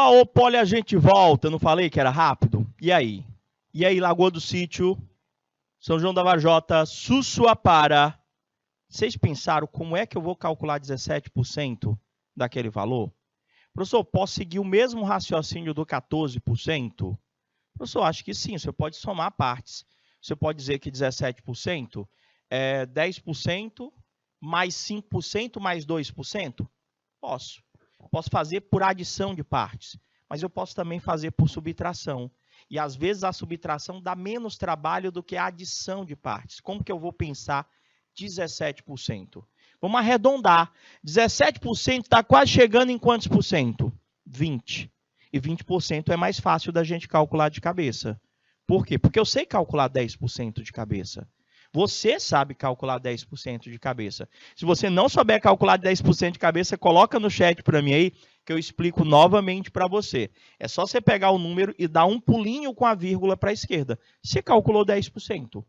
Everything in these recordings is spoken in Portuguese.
Opa, Poli, a gente volta. Eu não falei que era rápido? E aí? E aí, Lagoa do Sítio, São João da Varjota, Sussuapara. Vocês pensaram como é que eu vou calcular 17% daquele valor? Professor, posso seguir o mesmo raciocínio do 14%? Professor, acho que sim, você pode somar partes. Você pode dizer que 17% é 10% mais 5% mais 2%? Posso. Posso fazer por adição de partes, mas eu posso também fazer por subtração. E às vezes a subtração dá menos trabalho do que a adição de partes. Como que eu vou pensar 17%? Vamos arredondar. 17% está quase chegando em quantos por cento? 20%. E 20% é mais fácil da gente calcular de cabeça. Por quê? Porque eu sei calcular 10% de cabeça. Você sabe calcular 10% de cabeça. Se você não souber calcular 10% de cabeça, coloca no chat para mim aí, que eu explico novamente para você. É só você pegar o número e dar um pulinho com a vírgula para a esquerda. Você calculou 10%.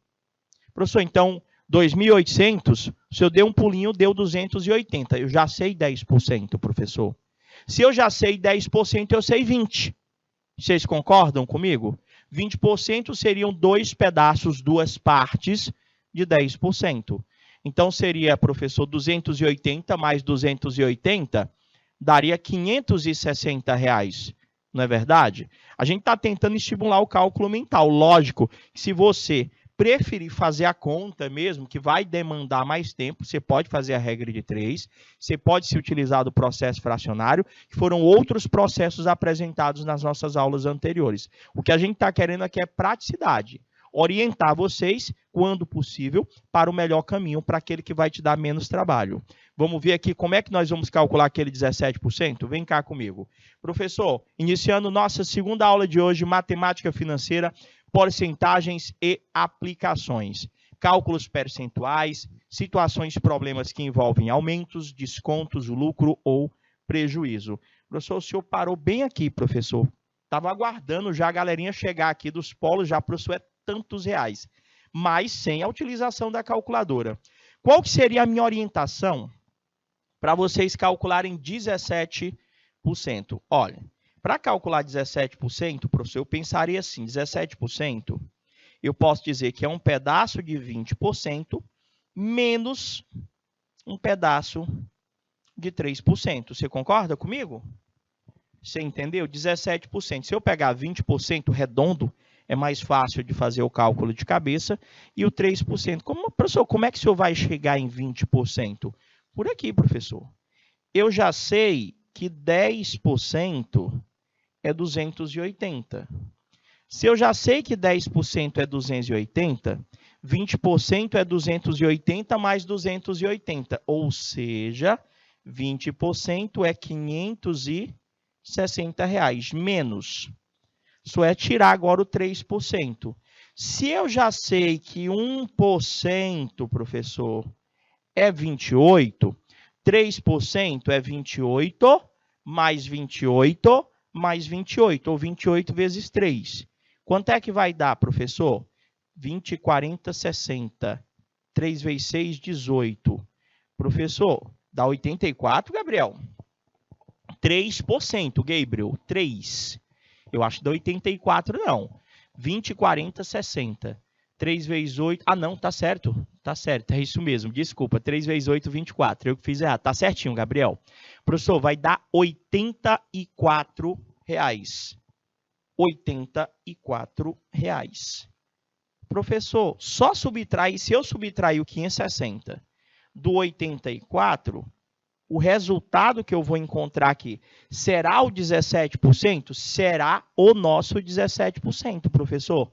Professor, então, 2.800, se eu der um pulinho, deu 280. Eu já sei 10%, professor. Se eu já sei 10%, eu sei 20%. Vocês concordam comigo? 20% seriam dois pedaços, duas partes de 10%. Então, seria, professor, 280 mais 280, daria R$ 560. Não é verdade? A gente está tentando estimular o cálculo mental. Lógico que se você preferir fazer a conta mesmo, que vai demandar mais tempo, você pode fazer a regra de 3, você pode se utilizar do processo fracionário, que foram outros processos apresentados nas nossas aulas anteriores. O que a gente está querendo aqui é praticidade. Orientar vocês, quando possível, para o melhor caminho, para aquele que vai te dar menos trabalho. Vamos ver aqui como é que nós vamos calcular aquele 17%? Vem cá comigo. Professor, iniciando nossa segunda aula de hoje, Matemática Financeira, porcentagens e aplicações. Cálculos percentuais, situações e problemas que envolvem aumentos, descontos, lucro ou prejuízo. Professor, o senhor parou bem aqui, professor. Estava aguardando já a galerinha chegar aqui dos polos, já, professor, é tantos reais, mas sem a utilização da calculadora. Qual que seria a minha orientação para vocês calcularem 17%? Olha, para calcular 17%, professor, eu pensaria assim, 17%, eu posso dizer que é um pedaço de 20% menos um pedaço de 3%. Você concorda comigo? Você entendeu? 17%. Se eu pegar 20% redondo, é mais fácil de fazer o cálculo de cabeça. E o 3%, professor, como é que o senhor vai chegar em 20%? Por aqui, professor. Eu já sei que 10% é 280. Se eu já sei que 10% é 280, 20% é 280 mais 280. Ou seja, 20% é R$ 560, menos. Isso é tirar agora o 3%. Se eu já sei que 1%, professor, é 28, 3% é 28, mais 28, mais 28, ou 28 vezes 3. Quanto é que vai dar, professor? 20, 40, 60. 3 vezes 6, 18. Professor, dá 84, Gabriel? 3%, Gabriel, 3. Eu acho que dá 84, não. 20, 40, 60. 3 vezes 8... Ah, não, tá certo. Tá certo, é isso mesmo. Desculpa, 3 vezes 8, 24. Eu que fiz errado. Tá certinho, Gabriel. Professor, vai dar R$ 84. R$ 84. Professor, só subtrair, se eu subtrair o 560 do 84, o resultado que eu vou encontrar aqui será o 17%? Será o nosso 17%, professor.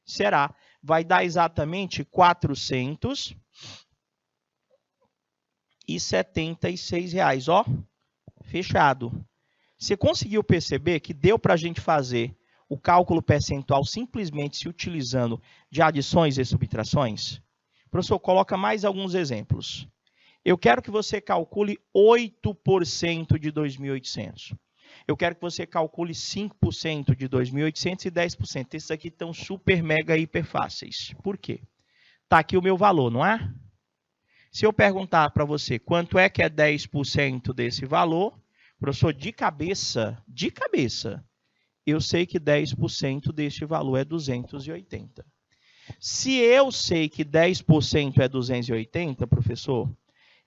Será. Vai dar exatamente R$ 476. Ó, fechado. Você conseguiu perceber que deu para a gente fazer o cálculo percentual simplesmente se utilizando de adições e subtrações? Professor, coloca mais alguns exemplos. Eu quero que você calcule 8% de 2.800. Eu quero que você calcule 5% de 2.800 e 10%. Esses aqui estão super, mega, hiper fáceis. Por quê? Está aqui o meu valor, não é? Se eu perguntar para você quanto é que é 10% desse valor, Professor, de cabeça, eu sei que 10% deste valor é 280. Se eu sei que 10% é 280, professor,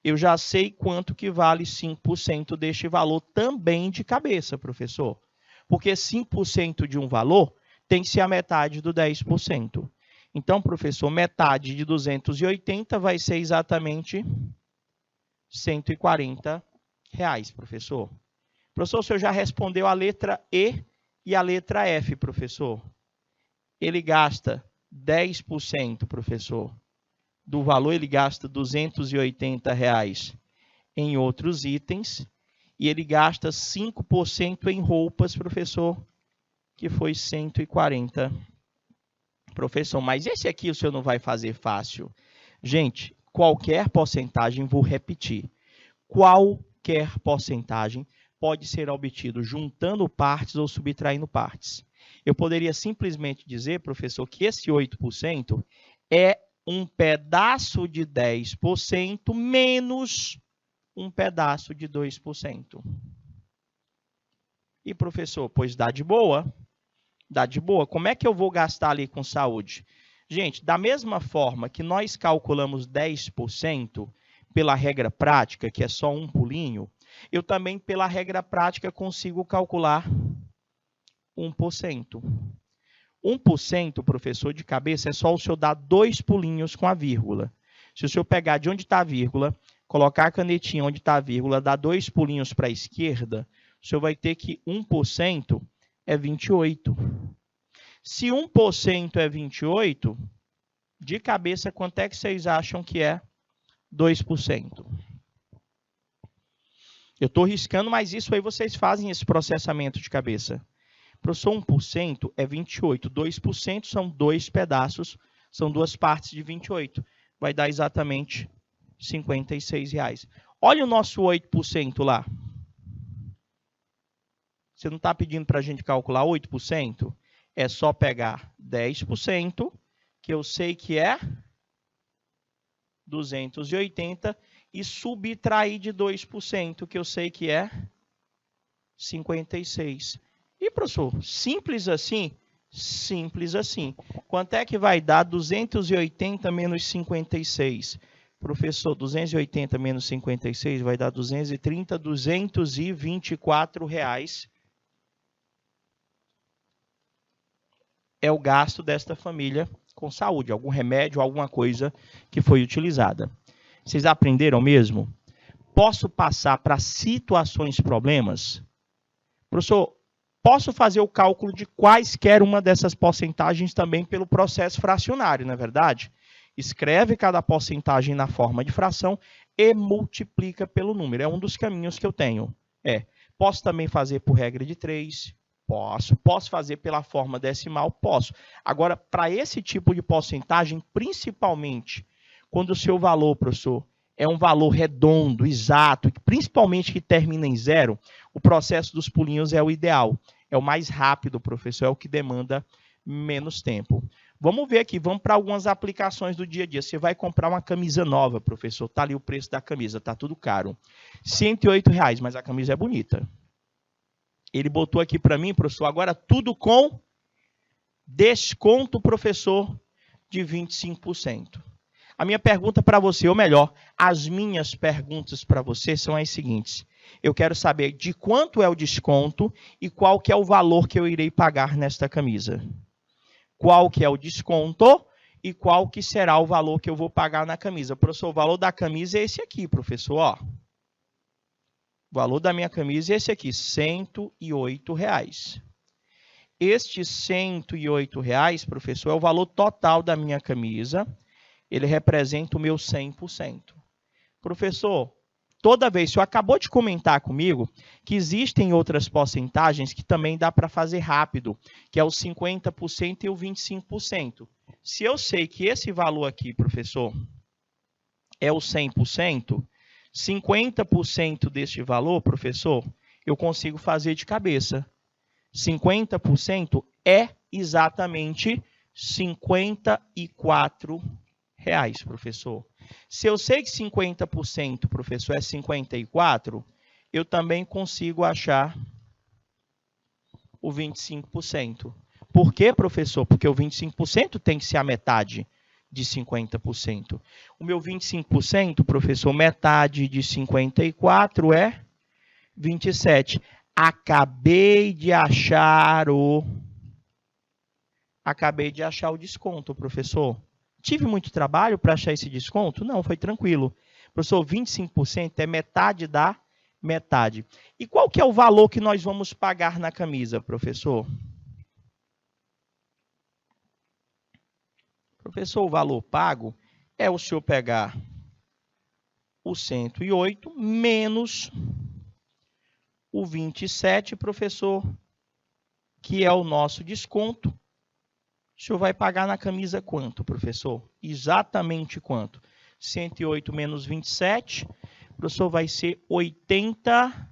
eu já sei quanto que vale 5% deste valor também de cabeça, professor. Porque 5% de um valor tem que ser a metade do 10%. Então, professor, metade de 280 vai ser exatamente R$140, professor. Professor, o senhor já respondeu a letra E e a letra F, professor. Ele gasta 10%, professor, do valor, ele gasta R$280 em outros itens, e ele gasta 5% em roupas, professor, que foi 140. Professor, mas esse aqui o senhor não vai fazer fácil. Gente, qualquer porcentagem, vou repetir, qualquer porcentagem pode ser obtido juntando partes ou subtraindo partes. Eu poderia simplesmente dizer, professor, que esse 8% é um pedaço de 10% menos um pedaço de 2%. E, professor, pois dá de boa. Dá de boa. Como é que eu vou gastar ali com saúde? Gente, da mesma forma que nós calculamos 10% pela regra prática, que é só um pulinho, eu também, pela regra prática, consigo calcular 1%. 1%, professor, de cabeça, é só o senhor dar 2 pulinhos com a vírgula. Se o senhor pegar de onde está a vírgula, colocar a canetinha onde está a vírgula, dar 2 pulinhos para a esquerda, o senhor vai ter que 1% é 28. Se 1% é 28, de cabeça, quanto é que vocês acham que é 2%? Eu estou riscando, mas isso aí vocês fazem esse processamento de cabeça. Professor, 1% é 28. 2% são 2 pedaços, são 2 partes de 28. Vai dar exatamente R$56. Olha o nosso 8% lá. Você não está pedindo para a gente calcular 8%? É só pegar 10%, que eu sei que é 280, e subtrair de 2%, que eu sei que é 56. E, professor, simples assim? Simples assim. Quanto é que vai dar 280 menos 56? Professor, 280 menos 56 vai dar 230, R$224. É o gasto desta família com saúde, algum remédio, alguma coisa que foi utilizada. Vocês aprenderam mesmo? Posso passar para situações problemas? Professor, posso fazer o cálculo de quaisquer uma dessas porcentagens também pelo processo fracionário, não é verdade? Escreve cada porcentagem na forma de fração e multiplica pelo número. É um dos caminhos que eu tenho. Posso também fazer por regra de 3. Posso fazer pela forma decimal? Posso. Agora, para esse tipo de porcentagem, principalmente quando o seu valor, professor, é um valor redondo, exato, principalmente que termina em 0, o processo dos pulinhos é o ideal. É o mais rápido, professor, é o que demanda menos tempo. Vamos ver aqui, vamos para algumas aplicações do dia a dia. Você vai comprar uma camisa nova, professor, está ali o preço da camisa, está tudo caro. R$108, mas a camisa é bonita. Ele botou aqui para mim, professor, agora tudo com desconto, professor, de 25%. A minha pergunta para você, ou melhor, as minhas perguntas para você são as seguintes. Eu quero saber de quanto é o desconto e qual que é o valor que eu irei pagar nesta camisa. Qual que é o desconto e qual que será o valor que eu vou pagar na camisa. Professor, o valor da camisa é esse aqui, professor, ó. O valor da minha camisa é esse aqui, R$108. Este R$108, professor, é o valor total da minha camisa. Ele representa o meu 100%. Professor, toda vez, o senhor acabou de comentar comigo que existem outras porcentagens que também dá para fazer rápido, que é o 50% e o 25%. Se eu sei que esse valor aqui, professor, é o 100%, 50% deste valor, professor, eu consigo fazer de cabeça. 50% é exatamente R$54, professor. Se eu sei que 50%, professor, é 54, eu também consigo achar o 25%. Por quê, professor? Porque o 25% tem que ser a metade de 50%. O meu 25%, professor, metade de 54 é 27. Acabei de achar o desconto, professor. Tive muito trabalho para achar esse desconto? Não, foi tranquilo. Professor, 25% é metade da metade. E qual que é o valor que nós vamos pagar na camisa, professor? Professor, o valor pago é o senhor pegar o 108 menos o 27, professor, que é o nosso desconto. O senhor vai pagar na camisa quanto, professor? Exatamente quanto? 108 menos 27, professor, vai ser 80.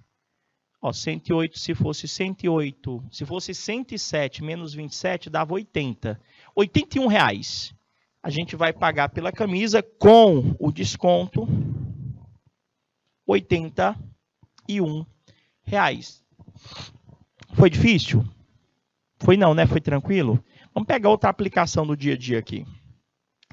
108, se fosse 108, se fosse 107 menos 27, dava 80. R$ 81,00. A gente vai pagar pela camisa com o desconto R$ 81,00. Foi difícil? Foi não, né? Foi tranquilo? Vamos pegar outra aplicação do dia a dia aqui.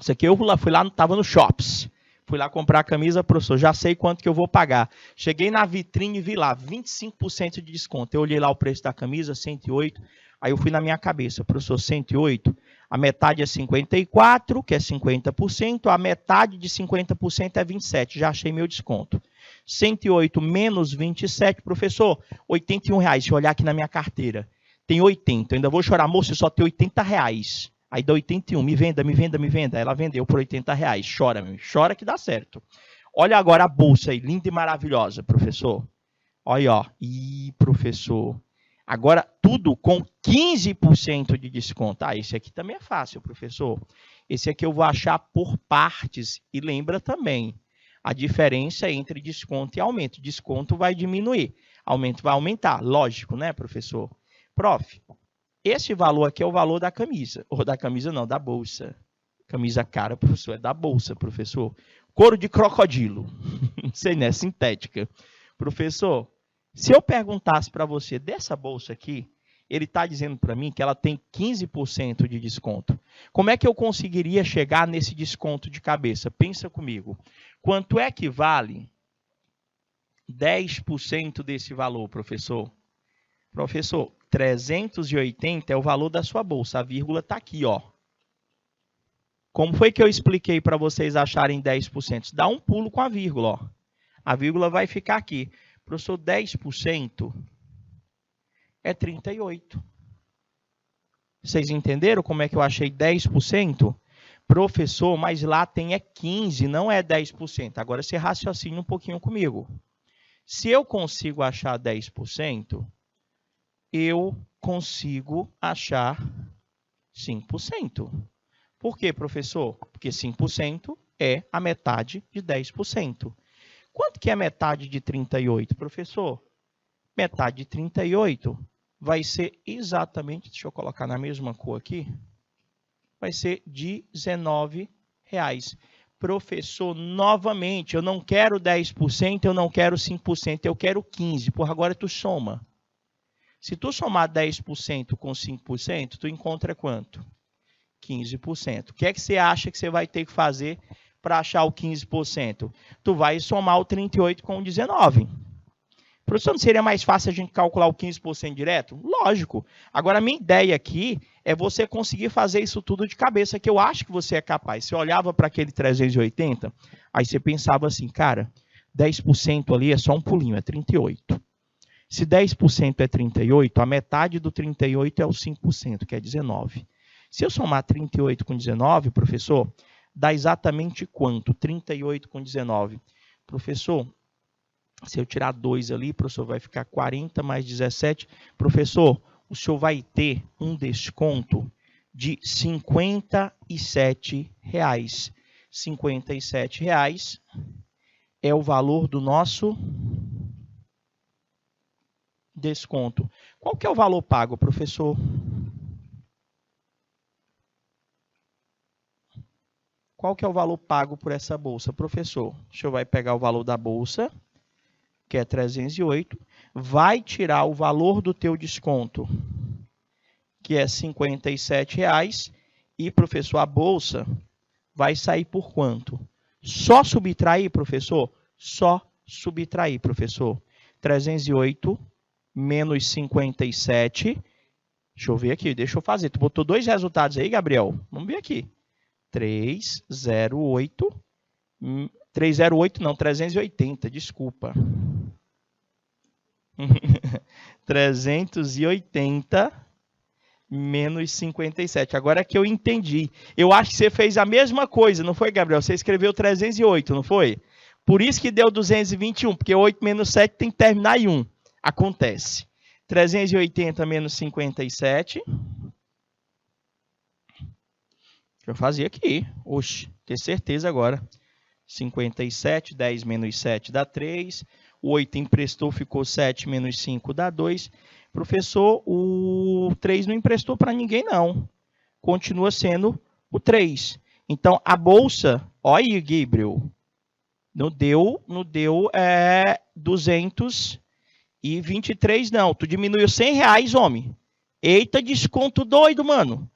Isso aqui eu fui lá, estava no Shops. Fui lá comprar a camisa, professor, já sei quanto que eu vou pagar. Cheguei na vitrine e vi lá, 25% de desconto. Eu olhei lá o preço da camisa, 108. Aí eu fui na minha cabeça, professor, 108, a metade é 54, que é 50%, a metade de 50% é 27, já achei meu desconto. 108 menos 27, professor, R$ 81,00. Deixa eu olhar aqui na minha carteira. Tem 80, eu ainda vou chorar, moço, só tem R$ 80,00. Aí dá 81, me venda. Ela vendeu por R$ 80,00. Chora, meu. Chora que dá certo. Olha agora a bolsa aí, linda e maravilhosa, professor. Olha, ó. Ih, professor. Agora tudo com 15% de desconto. Ah, esse aqui também é fácil, professor. Esse aqui eu vou achar por partes. E lembra também, a diferença entre desconto e aumento. Desconto vai diminuir, aumento vai aumentar. Lógico, né, professor? Prof, esse valor aqui é o valor da camisa. Ou da camisa não, da bolsa. Camisa cara, professor, é da bolsa, professor. Couro de crocodilo. Não sei, né? Sintética. Professor, se eu perguntasse para você dessa bolsa aqui, ele está dizendo para mim que ela tem 15% de desconto. Como é que eu conseguiria chegar nesse desconto de cabeça? Pensa comigo. Quanto é que vale 10% desse valor, professor? Professor, 380 é o valor da sua bolsa. A vírgula está aqui, ó. Como foi que eu expliquei para vocês acharem 10%? Dá um pulo com a vírgula, ó. A vírgula vai ficar aqui. Professor, 10% é 38. Vocês entenderam como é que eu achei 10%? Professor, mas lá tem é 15%, não é 10%. Agora você raciocina um pouquinho comigo. Se eu consigo achar 10%, eu consigo achar 5%. Por quê, professor? Porque 5% é a metade de 10%. Quanto que é metade de 38, professor? Metade de 38 vai ser exatamente, deixa eu colocar na mesma cor aqui, vai ser R$19. Professor, novamente, eu não quero 10%, eu não quero 5%, eu quero 15%. Por agora tu soma. Se tu somar 10% com 5%, tu encontra quanto? 15%. O que é que você acha que você vai ter que fazer para achar o 15%? Tu vai somar o 38 com o 19. Professor, não seria mais fácil a gente calcular o 15% direto? Lógico. Agora, a minha ideia aqui é você conseguir fazer isso tudo de cabeça, que eu acho que você é capaz. Você olhava para aquele 380, aí você pensava assim, cara, 10% ali é só um pulinho, é 38. Se 10% é 38, a metade do 38 é o 5%, que é 19. Se eu somar 38 com 19, professor, dá exatamente quanto? 38 com 19. Professor, se eu tirar 2 ali, professor, vai ficar 40 mais 17. Professor, o senhor vai ter um desconto de R$ 57. R$ 57 é o valor do nosso desconto. Qual que é o valor pago, professor? Qual que é o valor pago por essa bolsa, professor? O senhor vai pegar o valor da bolsa, que é 308, vai tirar o valor do teu desconto, que é R$ 57,00, e, professor, a bolsa vai sair por quanto? Só subtrair, professor? Só subtrair, professor. 308 menos 57. Deixa eu ver aqui, deixa eu fazer. Tu botou dois resultados aí, Gabriel? Vamos ver aqui. 308. 308 não, 380, desculpa. 380 menos 57. Agora que eu entendi. Eu acho que você fez a mesma coisa, não foi, Gabriel? Você escreveu 308, não foi? Por isso que deu 221, porque 8 menos 7 tem que terminar em 1. Acontece. 380 menos 57. Deixa eu fazer aqui. Oxe, ter certeza agora. 57, 10 menos 7 dá 3. O 8 emprestou, ficou 7 menos 5 dá 2. Professor, o 3 não emprestou para ninguém, não. Continua sendo o 3. Então, a bolsa, olha aí, Gabriel, não deu 223, não. Tu diminuiu R$100, homem. Eita, desconto doido, mano.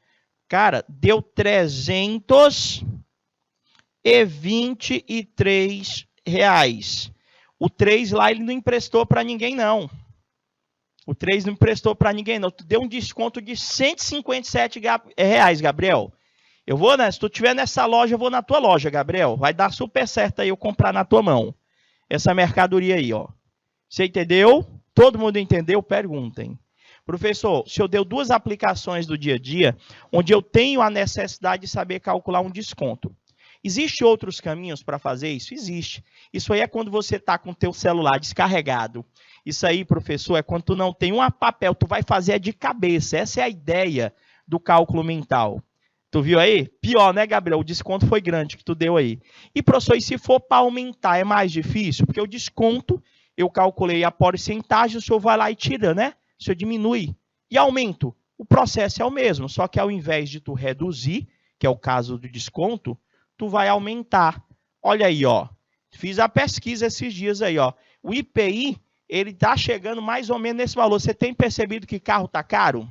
Cara, deu R$323. O 3 lá, ele não emprestou para ninguém, não. O 3 não emprestou para ninguém, não. Tu deu um desconto de R$157, Gabriel. Eu vou, né? Se tu estiver nessa loja, eu vou na tua loja, Gabriel. Vai dar super certo aí eu comprar na tua mão. Essa mercadoria aí, ó. Você entendeu? Todo mundo entendeu? Perguntem. Professor, o senhor deu duas aplicações do dia a dia, onde eu tenho a necessidade de saber calcular um desconto. Existem outros caminhos para fazer isso? Existe. Isso aí é quando você está com o teu celular descarregado. Isso aí, professor, é quando tu não tem um papel, tu vai fazer de cabeça. Essa é a ideia do cálculo mental. Tu viu aí? Pior, né, Gabriel? O desconto foi grande que tu deu aí. E, professor, e se for para aumentar, é mais difícil? Porque o desconto, eu calculei a porcentagem, o senhor vai lá e tira, né? O senhor diminui. E aumento. O processo é o mesmo, só que ao invés de tu reduzir, que é o caso do desconto, tu vai aumentar. Olha aí, ó. Fiz a pesquisa esses dias aí, ó. O IPI, ele está chegando mais ou menos nesse valor. Você tem percebido que carro está caro?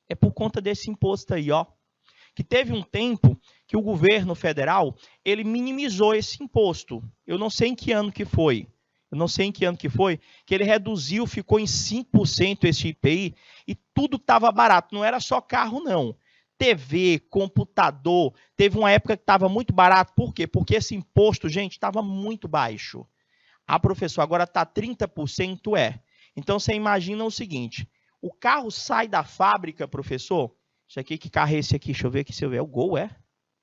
É por conta desse imposto aí, ó. Que teve um tempo que o governo federal, ele minimizou esse imposto. Eu não sei em que ano que foi. Que ele reduziu, ficou em 5% esse IPI, e tudo estava barato. Não era só carro, não. TV, computador, teve uma época que estava muito barato. Por quê? Porque esse imposto, gente, estava muito baixo. Ah, professor, agora está 30%, é. Então, você imagina o seguinte, o carro sai da fábrica, professor, isso aqui, que carro é esse aqui? Deixa eu ver aqui se eu ver. É o Gol, é?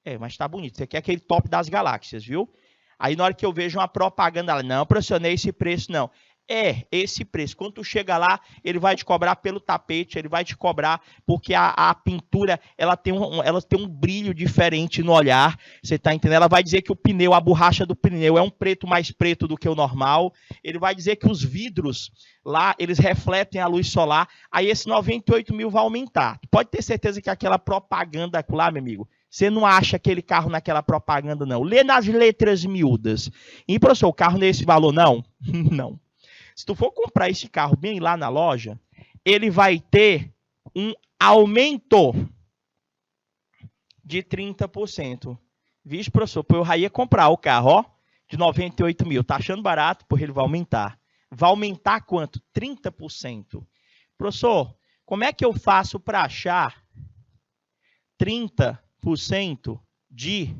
É, mas tá bonito. Esse aqui é aquele top das galáxias, viu? Aí, na hora que eu vejo uma propaganda, não, professor, não é esse preço, não. É esse preço. Quando tu chega lá, ele vai te cobrar pelo tapete, ele vai te cobrar porque a pintura, ela tem um brilho diferente no olhar, você tá entendendo? Ela vai dizer que o pneu, a borracha do pneu é um preto mais preto do que o normal, ele vai dizer que os vidros lá, eles refletem a luz solar, aí esse 98 mil vai aumentar. Tu pode ter certeza que aquela propaganda lá, meu amigo, você não acha aquele carro naquela propaganda, não. Lê nas letras miúdas. E, professor, o carro nesse valor, não? Não. Se tu for comprar esse carro bem lá na loja, ele vai ter um aumento de 30%. Vixe, professor, eu já ia comprar o carro, ó, de 98 mil. Tá achando barato? Porque ele vai aumentar. Vai aumentar quanto? 30%. Professor, como é que eu faço para achar 30% de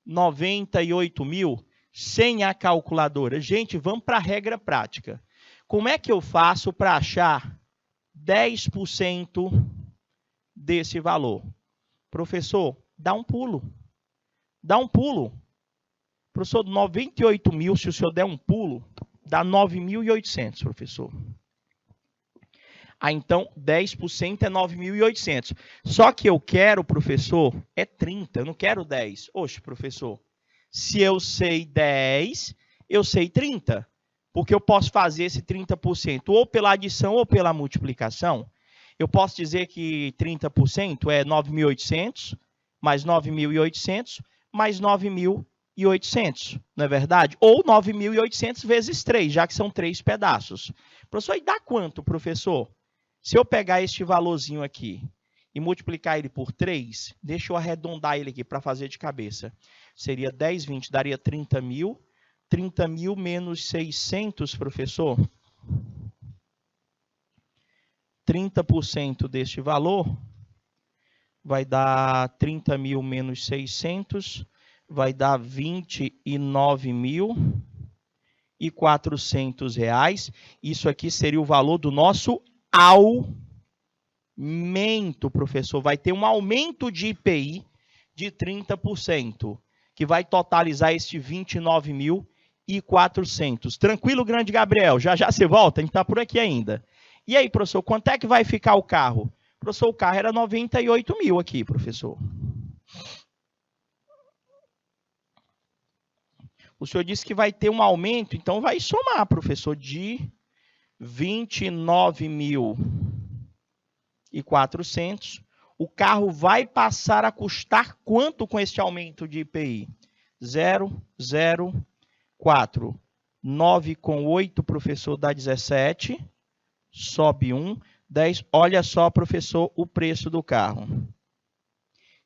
98 mil? Sem a calculadora. Gente, vamos para a regra prática. Como é que eu faço para achar 10% desse valor? Professor, dá um pulo. Dá um pulo. Professor, 98 mil, se o senhor der um pulo, dá 9.800, professor. Ah, então, 10% é 9.800. Só que eu quero, professor, é 30, eu não quero 10. Oxe, professor. Se eu sei 10, eu sei 30. Porque eu posso fazer esse 30% ou pela adição ou pela multiplicação. Eu posso dizer que 30% é 9.800, mais 9.800, mais 9.000 9.800, não é verdade? Ou 9.800 vezes 3, já que são 3 pedaços. Professor, e dá quanto, professor? Se eu pegar este valorzinho aqui e multiplicar ele por 3, deixa eu arredondar ele aqui para fazer de cabeça. Seria 10, 20, daria 30 mil. 30 mil menos 600, professor. 30% deste valor vai dar 30 mil menos 600, vai dar R$ 29.400. Isso aqui seria o valor do nosso aumento, professor. Vai ter um aumento de IPI de 30%, que vai totalizar este 29.400. Tranquilo, grande Gabriel? Já já você volta? A gente está por aqui ainda. E aí, professor, quanto é que vai ficar o carro? Professor, o carro era 98 mil aqui, professor. O senhor disse que vai ter um aumento, então vai somar, professor, de 29.400. O carro vai passar a custar quanto com este aumento de IPI? 0,04. 9 com 8, professor, dá 17. Sobe 1. 10. Olha só, professor, o preço do carro. R$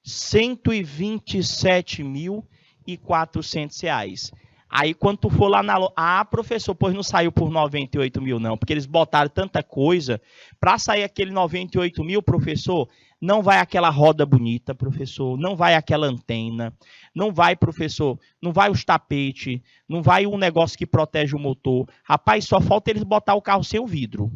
127.400. Aí, quando tu for lá na loja... Ah, professor, pois não saiu por 98 mil, não. Porque eles botaram tanta coisa. Para sair aquele 98 mil, professor, não vai aquela roda bonita, professor. Não vai aquela antena. Não vai, professor, não vai os tapetes. Não vai um negócio que protege o motor. Rapaz, só falta eles botar o carro sem o vidro.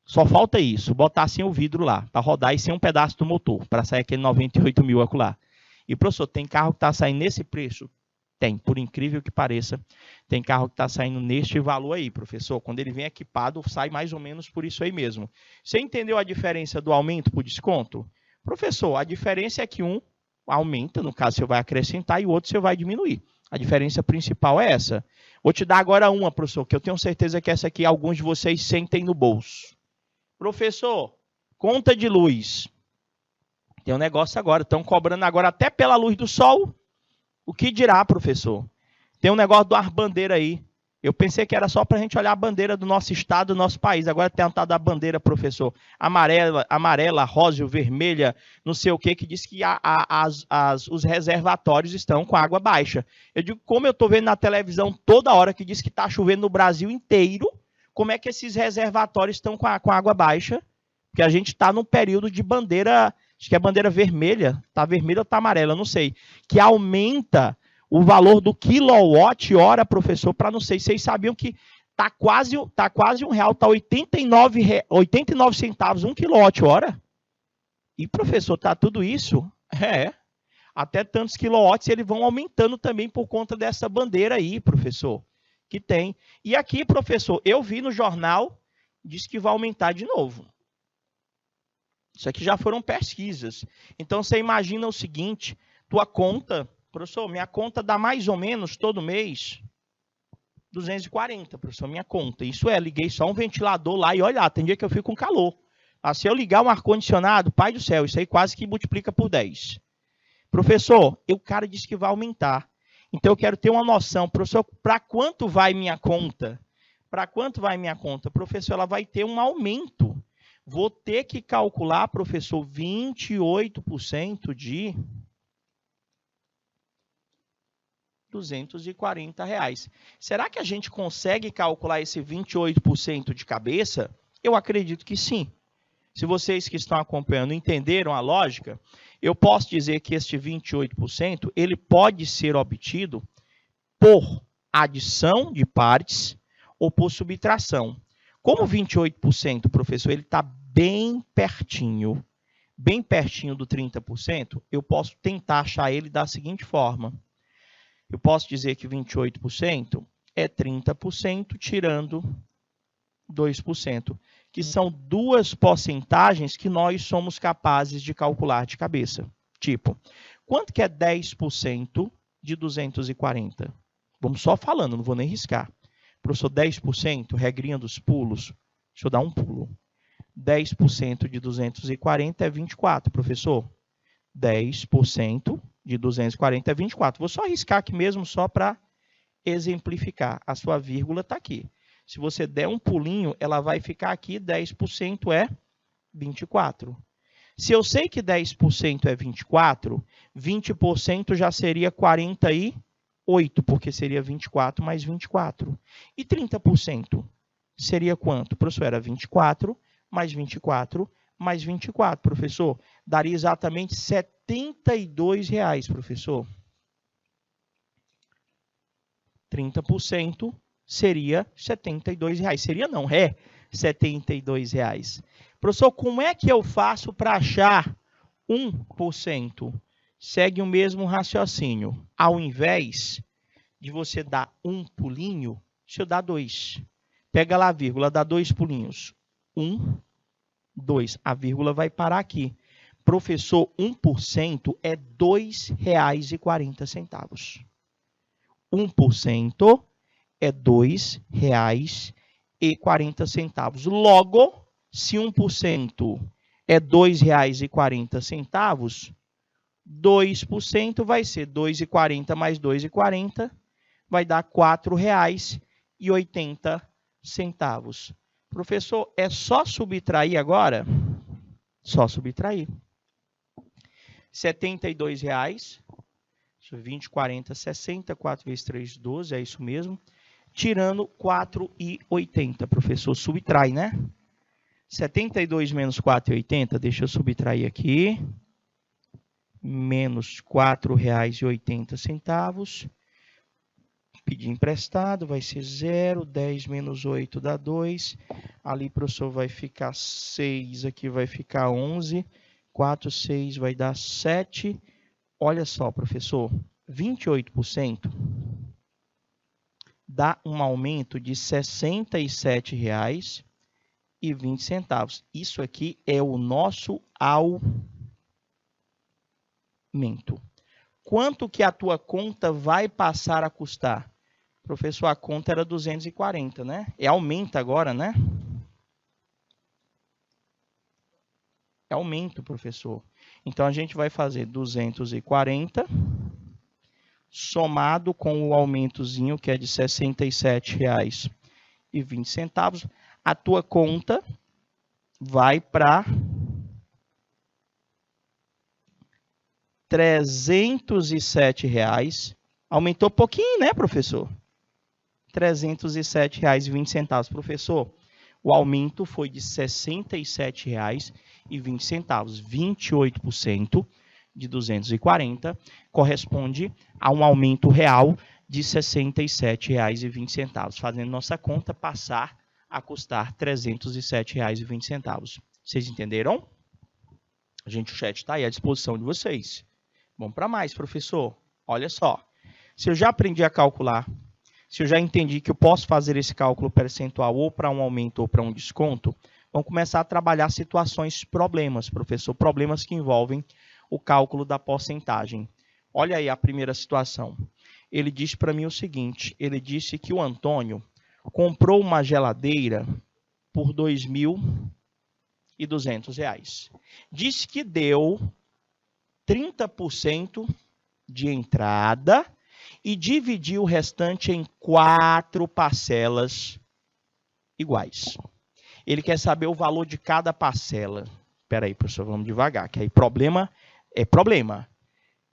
Só falta isso, botar sem o vidro lá, para rodar e sem um pedaço do motor, para sair aquele 98 mil acolá. E, professor, tem carro que está saindo nesse preço? Tem, por incrível que pareça, tem carro que está saindo neste valor aí, professor. Quando ele vem equipado, sai mais ou menos por isso aí mesmo. Você entendeu a diferença do aumento por desconto? Professor, a diferença é que um aumenta, no caso você vai acrescentar, e o outro você vai diminuir. A diferença principal é essa. Vou te dar agora uma, professor, que eu tenho certeza que essa aqui alguns de vocês sentem no bolso. Professor, conta de luz. Tem um negócio agora, estão cobrando agora até pela luz do sol. O que dirá, professor? Tem um negócio do ar bandeira aí. Eu pensei que era só para a gente olhar a bandeira do nosso estado, do nosso país. Agora tem a tal da bandeira, professor. Amarela, rosa, vermelha, não sei o que diz que os reservatórios estão com água baixa. Eu digo, como eu estou vendo na televisão toda hora que diz que está chovendo no Brasil inteiro, como é que esses reservatórios estão com água baixa? Porque a gente está num período de bandeira, acho que é bandeira vermelha, está vermelha ou está amarela, não sei, que aumenta o valor do quilowatt-hora, professor, para não sei, vocês sabiam que está quase R$1, está 89 centavos 1 quilowatt-hora? E, professor, está tudo isso? É, até tantos quilowatts eles vão aumentando também por conta dessa bandeira aí, professor. Que tem. E aqui, professor, eu vi no jornal, diz que vai aumentar de novo. Isso aqui já foram pesquisas. Então, você imagina o seguinte, tua conta, professor, minha conta dá mais ou menos, todo mês, 240, professor, minha conta. Isso é, liguei só um ventilador lá e olha lá, tem dia que eu fico com calor. Ah, se eu ligar um ar-condicionado, pai do céu, isso aí quase que multiplica por 10. Professor, o cara disse que vai aumentar. Então, eu quero ter uma noção, professor, para quanto vai minha conta? Para quanto vai minha conta? Professor, ela vai ter um aumento. Vou ter que calcular, professor, 28% de R$240. Será que a gente consegue calcular esse 28% de cabeça? Eu acredito que sim. Se vocês que estão acompanhando entenderam a lógica, eu posso dizer que este 28% ele pode ser obtido por adição de partes ou por subtração. Como 28%, professor, ele está bem pertinho do 30%, eu posso tentar achar ele da seguinte forma. Eu posso dizer que 28% é 30% tirando 2%. Que são duas porcentagens que nós somos capazes de calcular de cabeça. Tipo, quanto que é 10% de 240? Vamos só falando, não vou nem riscar. Professor, 10%, regrinha dos pulos. Deixa eu dar um pulo. 10% de 240 é 24, professor. 10% de 240 é 24. Vou só riscar aqui mesmo, só para exemplificar. A sua vírgula está aqui. Se você der um pulinho, ela vai ficar aqui, 10% é 24. Se eu sei que 10% é 24, 20% já seria 48, porque seria 24 mais 24. E 30% seria quanto? Professor, era 24 mais 24 mais 24, professor. Daria exatamente R$ 72, professor. 30% seria R$ 72. Seria não, é R$ 72. Professor, como é que eu faço para achar 1%? Segue o mesmo raciocínio. Ao invés de você dar um pulinho, deixa eu dar 2. Pega lá a vírgula, dá 2 pulinhos. 1, 2. A vírgula vai parar aqui. Professor, 1% é R$ 2,40. 1% é R$ 2,40. Logo, se 1% é R$ 2,40, 2% vai ser 2,40 mais 2,40, vai dar R$ 4,80. Professor, é só subtrair agora? Só subtrair. R$ 72, 20, 40, 60, 4 vezes 3, 12, é isso mesmo. Tirando 4,80, professor, subtrai, né? 72 menos 4,80, deixa eu subtrair aqui. Menos R$ 4,80. Pedir emprestado, vai ser 0. 10 menos 8 dá 2. Ali, professor, vai ficar 6. Aqui vai ficar 11. 4, 6 vai dar 7. Olha só, professor, 28% dá um aumento de R$ 67,20. Isso aqui é o nosso aumento. Quanto que a tua conta vai passar a custar? Professor, a conta era 240, né? É aumento agora, né? É aumento, professor. Então, a gente vai fazer 240 somado com o aumentozinho, que é de R$ 67,20. A tua conta vai para R$ 307. Aumentou pouquinho, né, professor? R$ 307,20. Professor, o aumento foi de R$ 67,20. 28% de 240 corresponde a um aumento real de R$ 67,20. Fazendo nossa conta passar a custar R$ 307,20. Vocês entenderam? Gente, o chat está aí à disposição de vocês. Vamos para mais, professor. Olha só. Se eu já aprendi a calcular, se eu já entendi que eu posso fazer esse cálculo percentual ou para um aumento ou para um desconto, vamos começar a trabalhar situações, problemas, professor. Problemas que envolvem o cálculo da porcentagem. Olha aí a primeira situação. Ele disse para mim o seguinte, ele disse que o Antônio comprou uma geladeira por R$ 2.200. Disse que deu 30% de entrada e dividiu o restante em 4 parcelas iguais. Ele quer saber o valor de cada parcela. Espera aí, professor, vamos devagar, que aí problema é problema.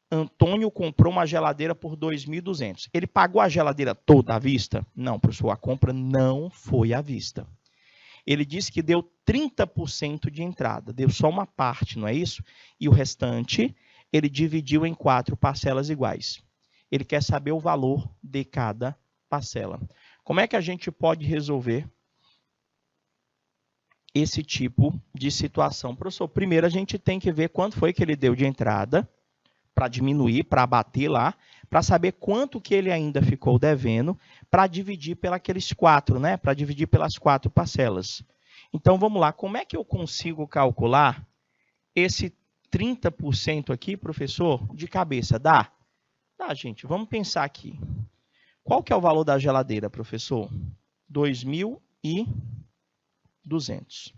Antônio comprou uma geladeira por R$ 2.200. Ele pagou a geladeira toda à vista? Não, professor, a compra não foi à vista. Ele disse que deu 30% de entrada, deu só uma parte, não é isso? E o restante ele dividiu em 4 parcelas iguais. Ele quer saber o valor de cada parcela. Como é que a gente pode resolver esse tipo de situação? Professor, primeiro a gente tem que ver quanto foi que ele deu de entrada, para diminuir, para abater lá, para saber quanto que ele ainda ficou devendo, para dividir pelas 4, né? Para dividir pelas 4 parcelas. Então, vamos lá. Como é que eu consigo calcular esse 30% aqui, professor, de cabeça? Dá? Dá, gente. Vamos pensar aqui. Qual que é o valor da geladeira, professor? R$ 2.200.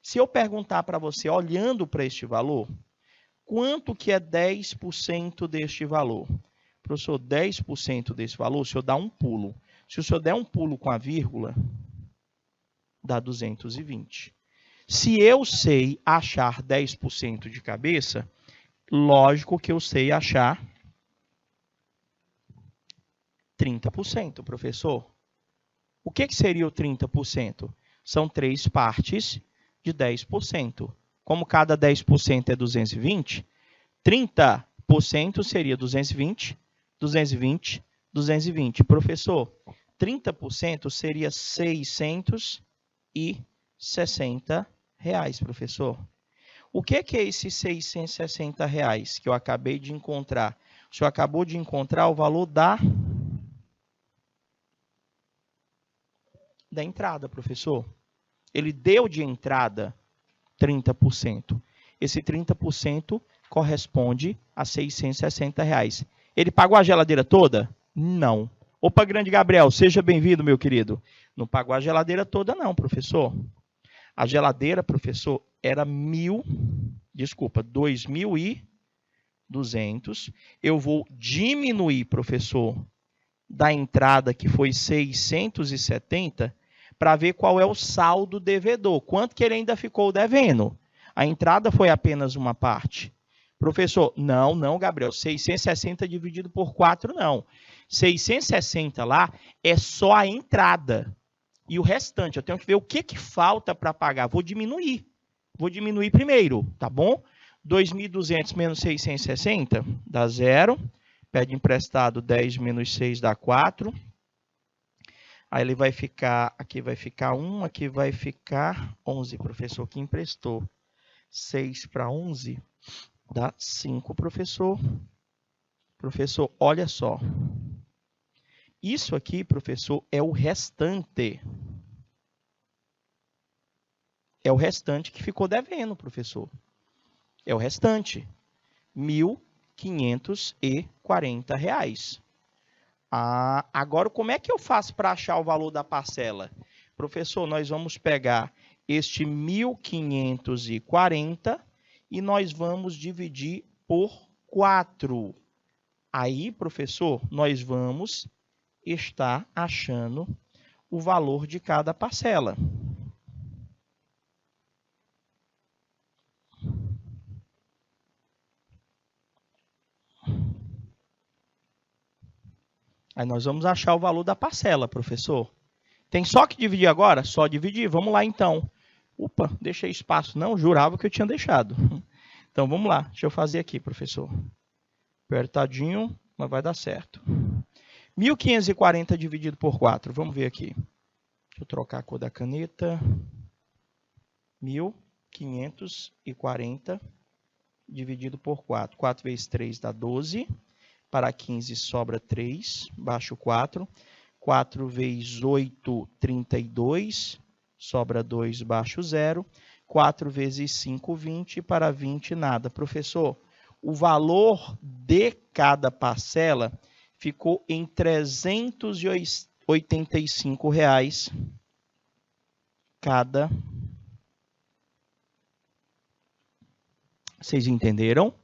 Se eu perguntar para você, olhando para este valor, Quanto que é 10% deste valor? Professor, 10% desse valor, o senhor dá um pulo. Se o senhor der um pulo com a vírgula, dá 220. Se eu sei achar 10% de cabeça, lógico que eu sei achar 30%, professor. O que seria o 30%? São 3 partes de 10%. Como cada 10% é 220, 30% seria 220, 220, 220. Professor, 30% seria R$ 660, professor. O que é esses R$ 660 que eu acabei de encontrar? O senhor acabou de encontrar o valor da entrada, professor. Ele deu de entrada 30%. Esse 30% corresponde a R$ 660. Ele pagou a geladeira toda? Não. Opa, grande Gabriel, seja bem-vindo, meu querido. Não pagou a geladeira toda não, professor. A geladeira, professor, era 2.200. Eu vou diminuir, professor, da entrada que foi 670 para ver qual é o saldo devedor. Quanto que ele ainda ficou devendo? A entrada foi apenas uma parte. Professor, não, Gabriel. 660 dividido por 4, não. 660 lá é só a entrada. E o restante, eu tenho que ver o que falta para pagar. Vou diminuir. Vou diminuir primeiro, tá bom? 2.200 menos 660 dá 0. Pede emprestado 10 menos 6 dá 4. Aí ele vai ficar, aqui vai ficar 1, aqui vai ficar 11, professor, que emprestou. 6 para 11 dá 5, professor. Professor, olha só. Isso aqui, professor, é o restante. É o restante que ficou devendo, professor. É o restante. R$ 1.540. Agora, como é que eu faço para achar o valor da parcela? Professor, nós vamos pegar este 1.540 e nós vamos dividir por 4. Aí, professor, nós vamos estar achando o valor de cada parcela. Aí nós vamos achar o valor da parcela, professor. Tem só que dividir agora? Só dividir. Vamos lá, então. Opa, deixei espaço. Não, jurava que eu tinha deixado. Então, vamos lá. Deixa eu fazer aqui, professor. Apertadinho, mas vai dar certo. 1.540 dividido por 4. Vamos ver aqui. Deixa eu trocar a cor da caneta. 1.540 dividido por 4. 4 vezes 3 dá 12. Para 15 sobra 3, baixo 4. 4 vezes 8, 32. Sobra 2, baixo 0. 4 vezes 5, 20. Para 20, nada. Professor, o valor de cada parcela ficou em R$ 385 cada. Vocês entenderam?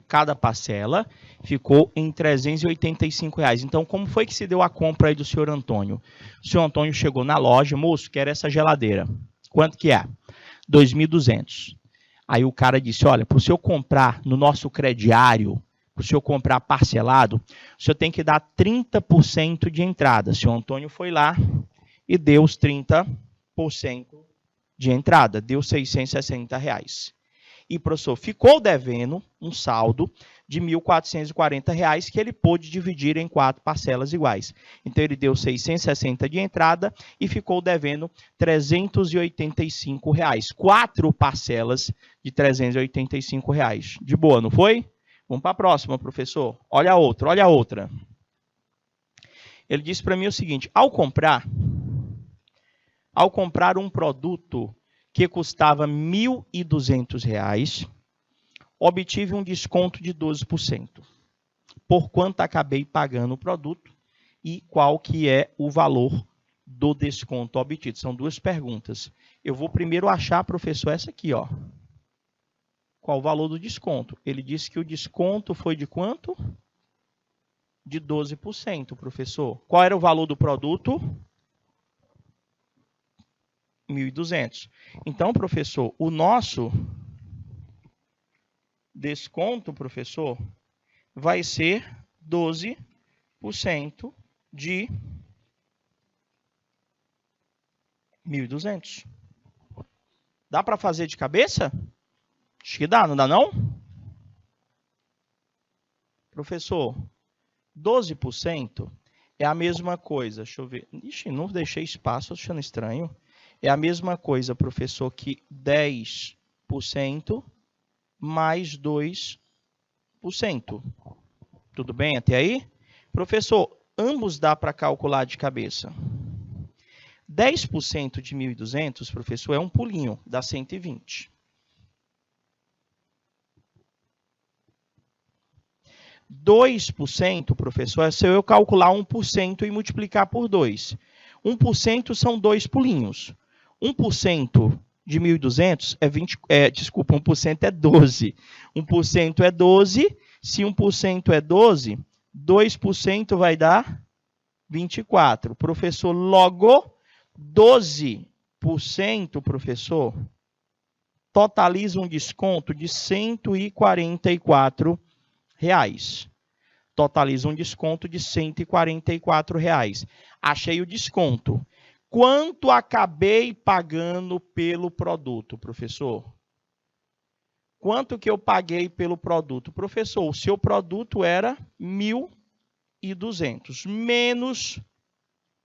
Cada parcela ficou em R$ 385. Então, como foi que se deu a compra aí do senhor Antônio? O senhor Antônio chegou na loja, moço, quero essa geladeira. Quanto que é? 2.200. Aí o cara disse, olha, para o senhor comprar no nosso crediário, para o senhor comprar parcelado, o senhor tem que dar 30% de entrada. O senhor Antônio foi lá e deu os 30% de entrada, deu R$ 660. E, professor, ficou devendo um saldo de R$ 1.440 que ele pôde dividir em 4 parcelas iguais. Então, ele deu 660 de entrada e ficou devendo R$ 385. 4 parcelas de R$ 385. De boa, não foi? Vamos para a próxima, professor. Olha a outra, olha a outra. Ele disse para mim o seguinte, ao comprar um produto que custava R$ 1.200, obtive um desconto de 12%. Por quanto acabei pagando o produto e qual que é o valor do desconto obtido? São duas perguntas. Eu vou primeiro achar, professor, essa aqui, ó. Qual o valor do desconto? Ele disse que o desconto foi de quanto? De 12%, professor. Qual era o valor do produto? 1.200. Então, professor, o nosso desconto, professor, vai ser 12% de 1.200. Dá para fazer de cabeça? Acho que dá, não dá não? Professor, 12% é a mesma coisa. Deixa eu ver. Ixi, não deixei espaço, achando estranho. É a mesma coisa, professor, que 10% mais 2%. Tudo bem até aí? Professor, ambos dá para calcular de cabeça. 10% de 1.200, professor, é um pulinho, dá 120. 2%, professor, é se eu calcular 1% e multiplicar por 2. 1% são 2 pulinhos. 1% de 1.200 é 20, desculpa, 1% é 12. 1% é 12. Se 1% é 12, 2% vai dar 24. Professor, logo 12%, professor, totaliza um desconto de R$ 144. Totaliza um desconto de R$ 144. Achei o desconto. Quanto acabei pagando pelo produto, professor? Quanto que eu paguei pelo produto? Professor, o seu produto era 1.200, menos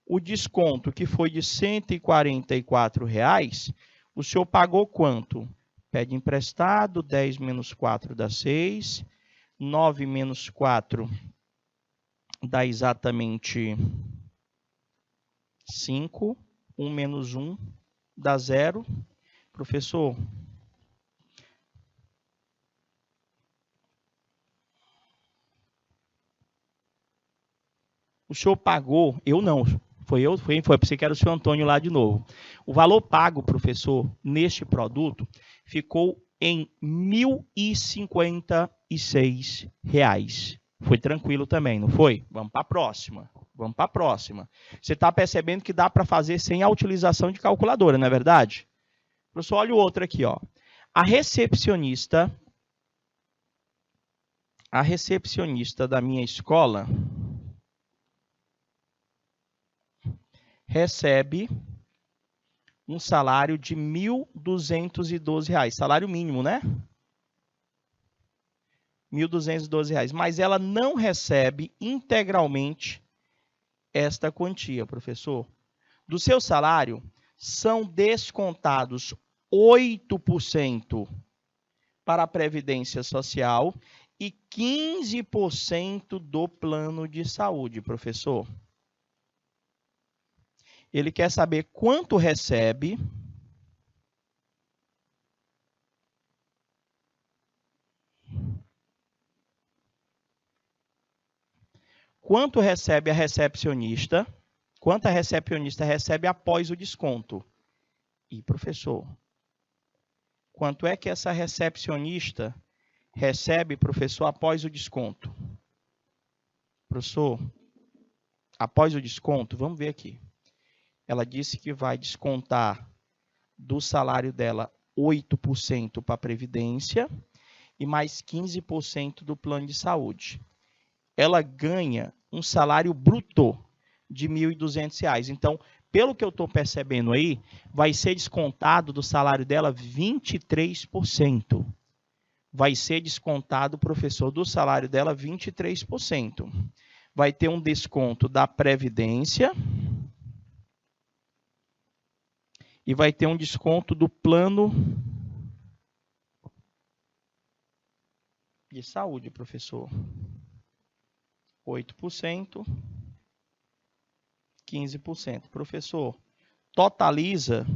o desconto, que foi de R$ 144, o senhor pagou quanto? Pede emprestado, 10 menos 4 dá 6, 9 menos 4 dá exatamente 5, 1 menos 1 dá 0. Professor, o senhor pagou, eu não, foi pensei que era o senhor Antônio lá de novo. O valor pago, professor, neste produto, ficou em R$ 1.056. Foi tranquilo também, não foi? Vamos para a próxima. Você está percebendo que dá para fazer sem a utilização de calculadora, não é verdade? Professor, olha o outro aqui, ó. A recepcionista da minha escola recebe um salário de R$ 1.212. Salário mínimo, né? R$ 1.212. Mas ela não recebe integralmente esta quantia, professor. Do seu salário, são descontados 8% para a Previdência Social e 15% do plano de saúde, professor. Ele quer saber quanto recebe a recepcionista, quanto a recepcionista recebe após o desconto. E, professor, quanto é que essa recepcionista recebe, professor, após o desconto? Professor, após o desconto, vamos ver aqui. Ela disse que vai descontar do salário dela 8% para a Previdência e mais 15% do plano de saúde. Ela ganha um salário bruto de R$ 1.200. Então, pelo que eu estou percebendo aí, vai ser descontado do salário dela 23%. Vai ser descontado, professor, do salário dela 23%. Vai ter um desconto da Previdência e vai ter um desconto do plano de saúde, professor. 8%, 15%. Professor, totaliza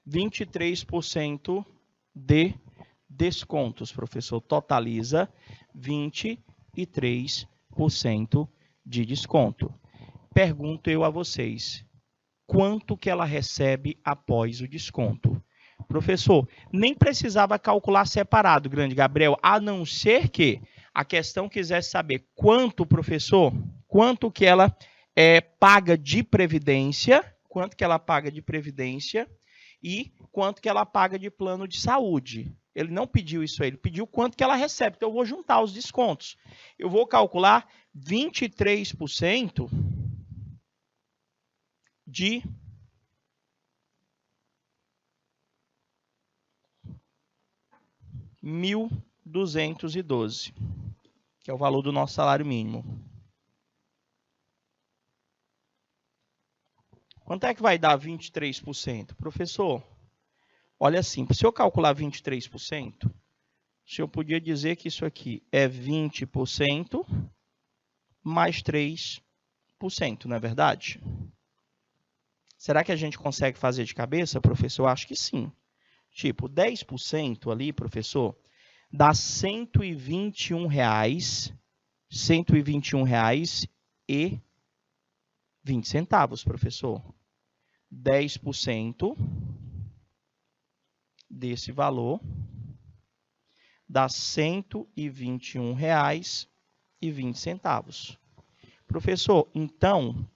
R$ 23% de descontos, professor. Totaliza 23% de desconto. pergunto eu a vocês, quanto que ela recebe após o desconto? Professor, nem precisava calcular separado, grande Gabriel, a não ser que a questão quisesse saber quanto, professor, quanto que ela paga de previdência, e quanto que ela paga de plano de saúde. Ele não pediu isso aí, ele pediu quanto que ela recebe. Então, eu vou juntar os descontos. Eu vou calcular 23% de 1.212, que é o valor do nosso salário mínimo. Quanto é que vai dar 23%? Professor, olha assim, se eu calcular 23%, o senhor podia dizer que isso aqui é 20% mais 3%, não é verdade? Será que a gente consegue fazer de cabeça, professor? Eu acho que sim. Tipo, 10% ali, professor, dá R$ 121,20, professor. 10% desse valor dá R$ 121,20. Professor, então,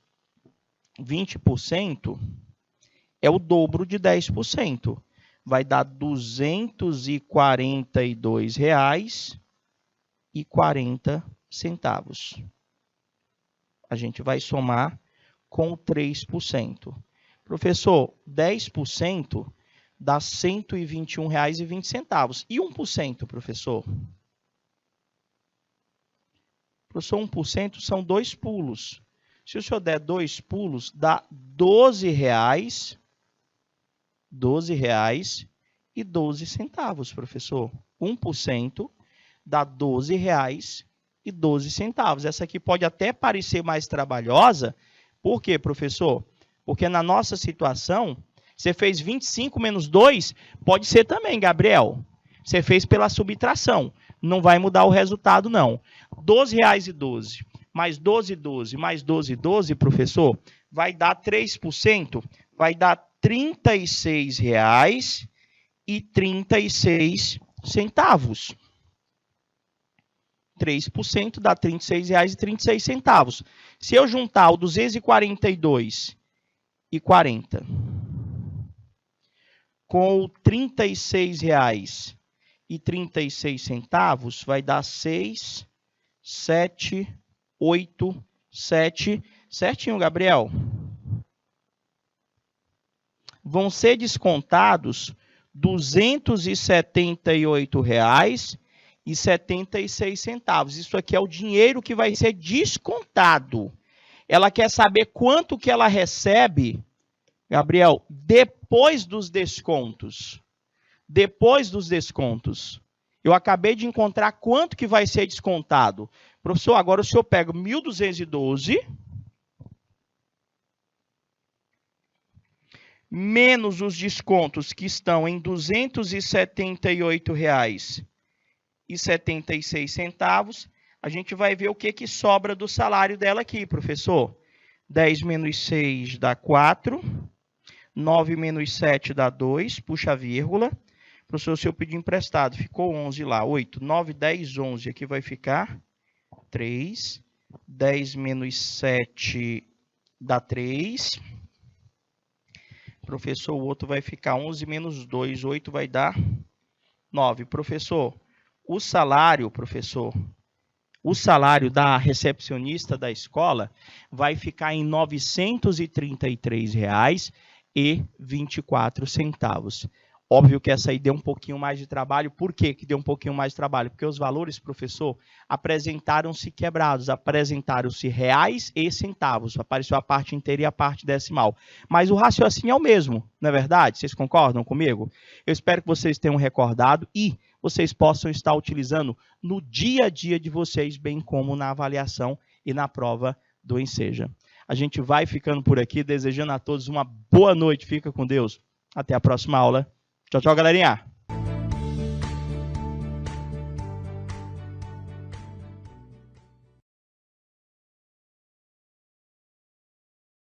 20% é o dobro de 10%. Vai dar R$ 242,40. A gente vai somar com 3%. Professor, 10% dá R$ 121,20. E 1%, professor? Professor, 1% são 2 pulos. Se o senhor der 2 pulos, dá R$ 12,12, professor. 1% dá R$ 12,12. Essa aqui pode até parecer mais trabalhosa. Por quê, professor? Porque na nossa situação, você fez 25 menos 2, pode ser também, Gabriel. Você fez pela subtração. Não vai mudar o resultado, não. R$ 12,12 mais 12,12 mais 12,12, professor, vai dar 3%, vai dar R$ 36,36. 3% dá R$ 36,36. Se eu juntar o 242,40 com o R$ 36,36, vai dar 6,787. Certinho, Gabriel? Vão ser descontados R$ 278,76. Isso aqui é o dinheiro que vai ser descontado. Ela quer saber quanto que ela recebe, Gabriel, depois dos descontos. Depois dos descontos. Eu acabei de encontrar quanto que vai ser descontado. Professor, agora o senhor pega 1.212... menos os descontos que estão em R$ 278,76, a gente vai ver o que sobra do salário dela aqui, professor. 10 menos 6 dá 4, 9 menos 7 dá 2, puxa a vírgula. Professor, se eu pedir emprestado, ficou 11 lá, 8, 9, 10, 11, aqui vai ficar 3, 10 menos 7 dá 3, professor, o outro vai ficar 11 menos 2, 8 vai dar 9. Professor, o salário da recepcionista da escola vai ficar em R$ 933,24. Óbvio que essa aí deu um pouquinho mais de trabalho. Por que deu um pouquinho mais de trabalho? Porque os valores, professor, apresentaram-se quebrados, apresentaram-se reais e centavos. Apareceu a parte inteira e a parte decimal. Mas o raciocínio é o mesmo, não é verdade? Vocês concordam comigo? Eu espero que vocês tenham recordado e vocês possam estar utilizando no dia a dia de vocês, bem como na avaliação e na prova do Enseja. A gente vai ficando por aqui, desejando a todos uma boa noite. Fica com Deus. Até a próxima aula. Tchau, tchau, galerinha!